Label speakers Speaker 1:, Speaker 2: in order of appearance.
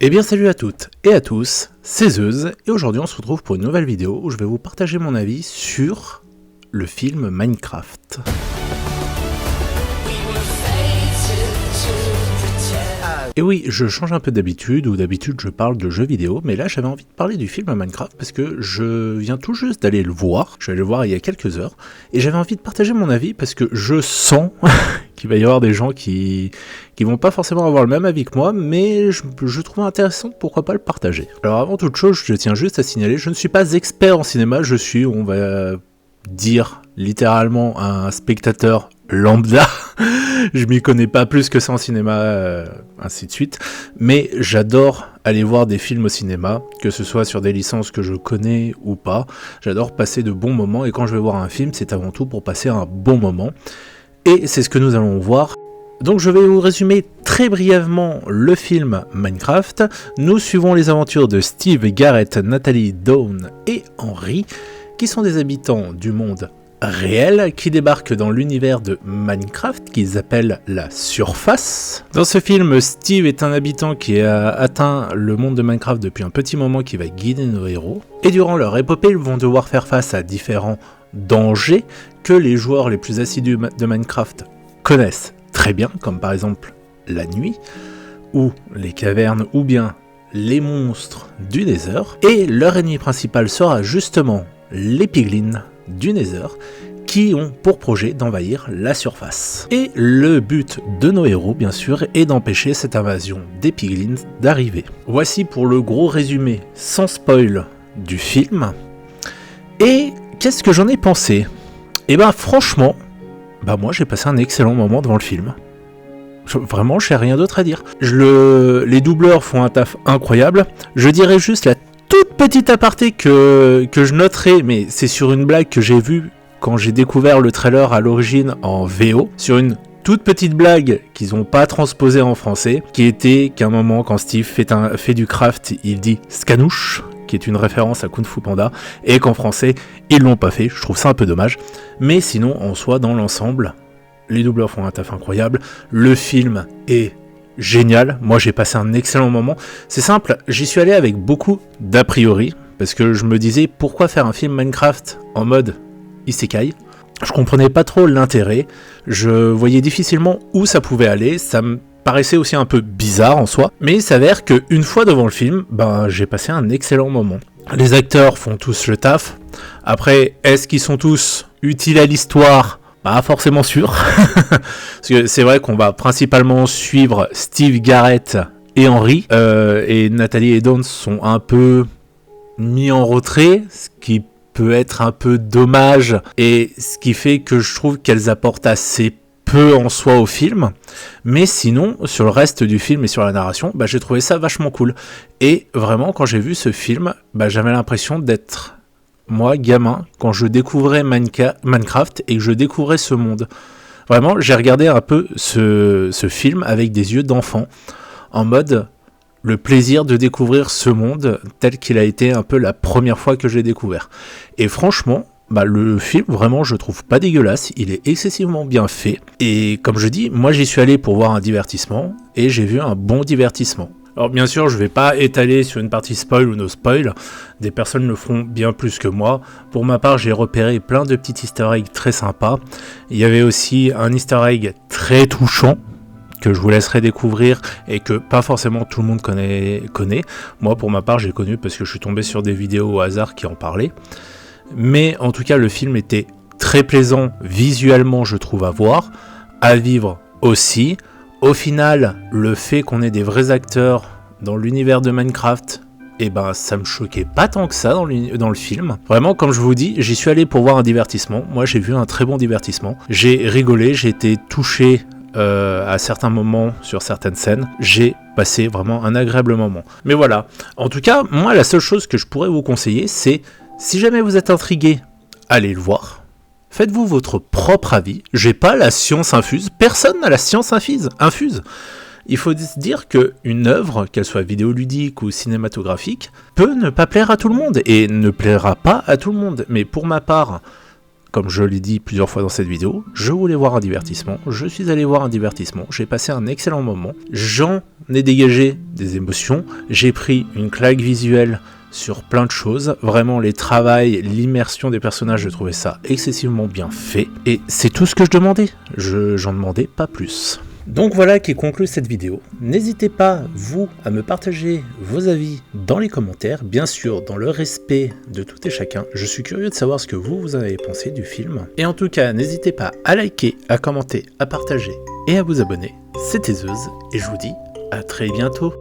Speaker 1: Eh bien salut à toutes et à tous, c'est Zeus, et aujourd'hui on se retrouve pour une nouvelle vidéo où je vais vous partager mon avis sur le film Minecraft. Et oui, je change un peu d'habitude, où d'habitude je parle de jeux vidéo, mais là j'avais envie de parler du film Minecraft parce que je viens tout juste d'aller le voir, je suis allé le voir il y a quelques heures, et j'avais envie de partager mon avis parce que je sens qu'il va y avoir des gens qui vont pas forcément avoir le même avis que moi, mais je trouve intéressant, pourquoi pas le partager. Alors avant toute chose, je tiens juste à signaler, je ne suis pas expert en cinéma, je suis, on va dire littéralement, un spectateur lambda. Je m'y connais pas plus que ça en cinéma, ainsi de suite, mais j'adore aller voir des films au cinéma, que ce soit sur des licences que je connais ou pas. J'adore passer de bons moments, et quand je vais voir un film, c'est avant tout pour passer un bon moment, et c'est ce que nous allons voir. Donc je vais vous résumer très brièvement le film Minecraft. Nous suivons les aventures de Steve, Garrett, Natalie, Dawn et Henry, qui sont des habitants du monde réel qui débarquent dans l'univers de Minecraft qu'ils appellent la surface. Dans ce film, Steve est un habitant qui a atteint le monde de Minecraft depuis un petit moment, qui va guider nos héros. Et durant leur épopée, ils vont devoir faire face à différents dangers que les joueurs les plus assidus de Minecraft connaissent très bien, comme par exemple la nuit, ou les cavernes, ou bien les monstres du Nether. Et leur ennemi principal sera justement les piglins du Nether, qui ont pour projet d'envahir la surface. Et le but de nos héros, bien sûr, est d'empêcher cette invasion des piglins d'arriver. Voici pour le gros résumé, sans spoil, du film. Et qu'est-ce que j'en ai pensé ? Eh ben franchement, moi j'ai passé un excellent moment devant le film. Vraiment, je n'ai rien d'autre à dire. Les doubleurs font un taf incroyable. Je dirais juste la toute petite aparté que je noterai, mais c'est sur une blague que j'ai vue quand j'ai découvert le trailer à l'origine en VO, sur une toute petite blague qu'ils n'ont pas transposée en français, qui était qu'à un moment, quand Steve fait du craft, il dit « scanouche », qui est une référence à Kung Fu Panda, et qu'en français, ils l'ont pas fait. Je trouve ça un peu dommage. Mais sinon, en soi, dans l'ensemble, les doubleurs font un taf incroyable. Le film est génial, moi j'ai passé un excellent moment. C'est simple, j'y suis allé avec beaucoup d'a priori, parce que je me disais pourquoi faire un film Minecraft en mode isekai. Je comprenais pas trop l'intérêt, je voyais difficilement où ça pouvait aller, ça me paraissait aussi un peu bizarre en soi, mais il s'avère qu'une fois devant le film, j'ai passé un excellent moment. Les acteurs font tous le taf, après est-ce qu'ils sont tous utiles à l'histoire ? Pas forcément sûr, parce que c'est vrai qu'on va principalement suivre Steve, Garrett et Henry, et Nathalie et Dawn sont un peu mis en retrait, ce qui peut être un peu dommage, et ce qui fait que je trouve qu'elles apportent assez peu en soi au film, mais sinon, sur le reste du film et sur la narration, j'ai trouvé ça vachement cool. Et vraiment, quand j'ai vu ce film, j'avais l'impression d'être moi, gamin, quand je découvrais Minecraft et que je découvrais ce monde. Vraiment, j'ai regardé un peu ce film avec des yeux d'enfant, en mode le plaisir de découvrir ce monde tel qu'il a été un peu la première fois que j'ai découvert. Et franchement, le film, vraiment, je trouve pas dégueulasse, il est excessivement bien fait. Et comme je dis, moi j'y suis allé pour voir un divertissement, et j'ai vu un bon divertissement. Alors bien sûr, je vais pas étaler sur une partie spoil ou no spoil, des personnes le feront bien plus que moi. Pour ma part, j'ai repéré plein de petits easter eggs très sympas. Il y avait aussi un easter egg très touchant, que je vous laisserai découvrir et que pas forcément tout le monde connaît. Moi, pour ma part, j'ai connu parce que je suis tombé sur des vidéos au hasard qui en parlaient. Mais en tout cas, le film était très plaisant visuellement, je trouve, à voir, à vivre aussi. Au final, le fait qu'on ait des vrais acteurs dans l'univers de Minecraft, ça me choquait pas tant que ça dans le film. Vraiment, comme je vous dis, j'y suis allé pour voir un divertissement. Moi, j'ai vu un très bon divertissement. J'ai rigolé, j'ai été touché à certains moments sur certaines scènes. J'ai passé vraiment un agréable moment. Mais voilà, en tout cas, moi, la seule chose que je pourrais vous conseiller, c'est, si jamais vous êtes intrigué, allez le voir. Faites-vous votre propre avis. J'ai pas la science infuse. Personne n'a la science infuse. Il faut se dire qu'une œuvre, qu'elle soit vidéoludique ou cinématographique, peut ne pas plaire à tout le monde et ne plaira pas à tout le monde. Mais pour ma part, comme je l'ai dit plusieurs fois dans cette vidéo, je voulais voir un divertissement, je suis allé voir un divertissement, j'ai passé un excellent moment, j'en ai dégagé des émotions, j'ai pris une claque visuelle sur plein de choses, vraiment les travails, l'immersion des personnages, je trouvais ça excessivement bien fait, et c'est tout ce que je demandais, j'en demandais pas plus. Donc voilà qui conclut cette vidéo. N'hésitez pas, vous, à me partager vos avis dans les commentaires, bien sûr dans le respect de tout et chacun. Je suis curieux de savoir ce que vous en avez pensé du film. Et en tout cas, n'hésitez pas à liker, à commenter, à partager et à vous abonner. C'était Zeus, et je vous dis à très bientôt.